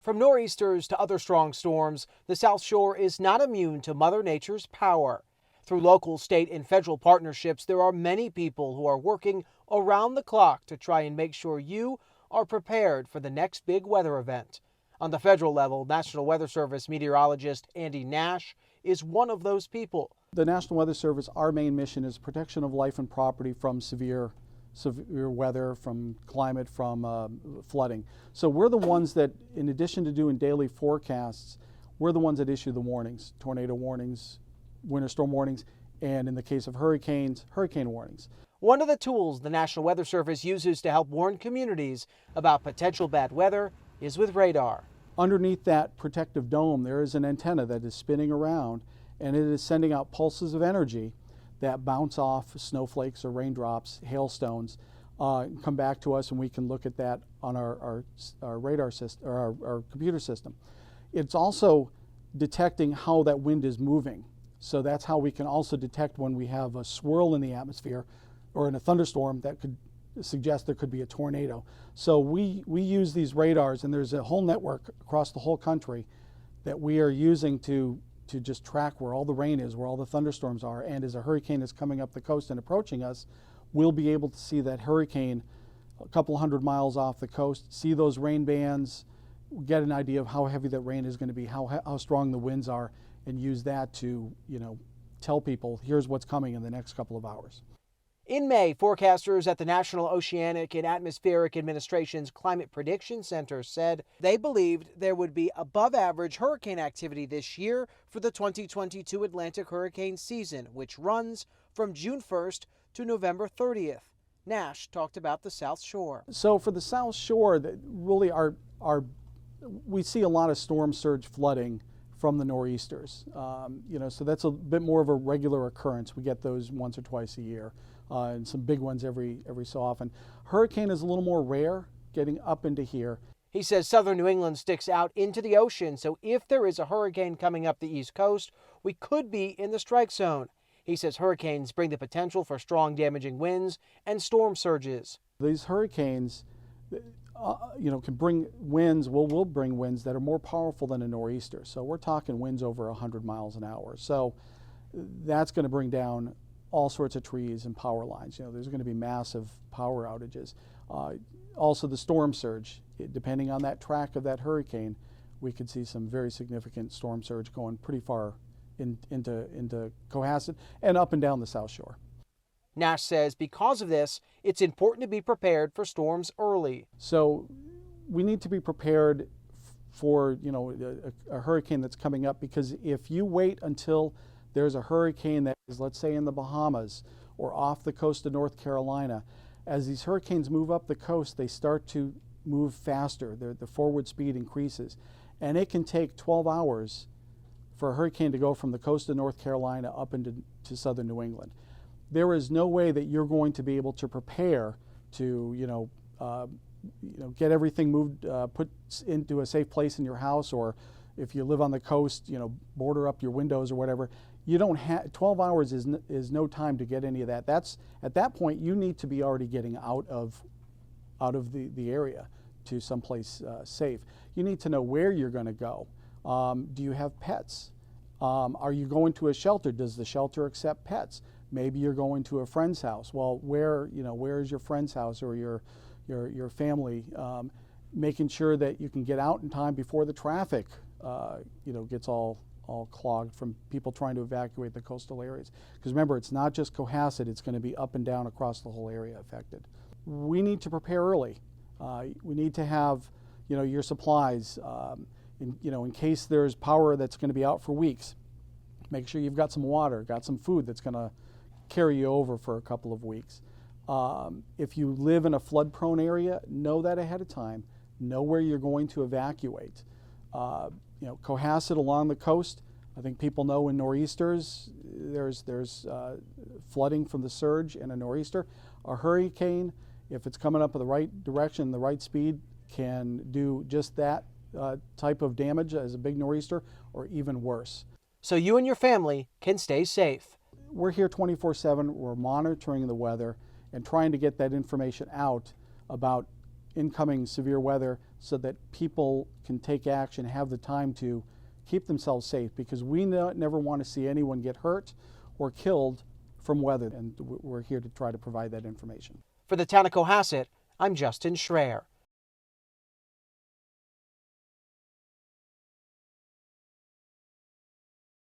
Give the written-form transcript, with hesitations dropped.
From nor'easters to other strong storms, the South Shore is not immune to Mother Nature's power. Through local, state, and federal partnerships, there are many people who are working around the clock to try and make sure you are prepared for the next big weather event. On the federal level, National Weather Service meteorologist Andy Nash is one of those people. The National Weather Service, our main mission is protection of life and property from severe weather, from climate, from flooding. So we're the ones that, in addition to doing daily forecasts, we're the ones that issue the warnings, tornado warnings, winter storm warnings, and in the case of hurricanes, hurricane warnings. One of the tools the National Weather Service uses to help warn communities about potential bad weather is with radar. Underneath that protective dome, there is an antenna that is spinning around, and it is sending out pulses of energy that bounce off snowflakes or raindrops, hailstones, come back to us, and we can look at that on our radar system, or our computer system. It's also detecting how that wind is moving. So that's how we can also detect when we have a swirl in the atmosphere or in a thunderstorm that could suggest there could be a tornado. So we use these radars, and there's a whole network across the whole country that we are using to just track where all the rain is, where all the thunderstorms are, and as a hurricane is coming up the coast and approaching us, we'll be able to see that hurricane a couple hundred miles off the coast, see those rain bands, get an idea of how heavy that rain is going to be, how strong the winds are, and use that to, tell people, here's what's coming in the next couple of hours. In May, forecasters at the National Oceanic and Atmospheric Administration's Climate Prediction Center said they believed there would be above-average hurricane activity this year for the 2022 Atlantic hurricane season, which runs from June 1st to November 30th. Nash talked about the South Shore. So for the South Shore, really we see a lot of storm surge flooding from the nor'easters. So that's a bit more of a regular occurrence. We get those once or twice a year, and some big ones every so often. Hurricane is a little more rare, getting up into here. He says southern New England sticks out into the ocean, so if there is a hurricane coming up the East Coast, we could be in the strike zone. He says hurricanes bring the potential for strong damaging winds and storm surges. These hurricanes, can bring winds, will bring winds that are more powerful than a nor'easter. So we're talking winds over 100 miles an hour. So that's going to bring down all sorts of trees and power lines. There's going to be massive power outages. Also the storm surge, depending on that track of that hurricane, we could see some very significant storm surge going pretty far into Cohasset and up and down the South Shore. Nash says because of this, it's important to be prepared for storms early. So we need to be prepared for a hurricane that's coming up, because if you wait until there's a hurricane that is, let's say, in the Bahamas or off the coast of North Carolina, as these hurricanes move up the coast, they start to move faster. The forward speed increases, and it can take 12 hours for a hurricane to go from the coast of North Carolina up into southern New England. There is no way that you're going to be able to prepare to, get everything moved, put into a safe place in your house, or if you live on the coast, border up your windows or whatever. You don't have 12 hours is no time to get any of that. At that point, you need to be already getting out of the area to someplace safe. You need to know where you're going to go. Do you have pets? Are you going to a shelter? Does the shelter accept pets? Maybe you're going to a friend's house. Well, where is your friend's house or your family? Making sure that you can get out in time before the traffic, gets all clogged from people trying to evacuate the coastal areas. Because remember, it's not just Cohasset; it's going to be up and down across the whole area affected. We need to prepare early. We need to have, your supplies. In case there's power that's going to be out for weeks, make sure you've got some water, got some food that's going to carry you over for a couple of weeks. If you live in a flood-prone area, know that ahead of time. Know where you're going to evacuate. Cohasset along the coast, I think people know in nor'easters, there's flooding from the surge and a nor'easter. A hurricane, if it's coming up in the right direction, the right speed, can do just that type of damage as a big nor'easter, or even worse. So you and your family can stay safe. We're here 24/7. We're monitoring the weather and trying to get that information out about incoming severe weather so that people can take action, have the time to keep themselves safe, because we never want to see anyone get hurt or killed from weather, and we're here to try to provide that information. For the town of Cohasset, I'm Justin Shrair.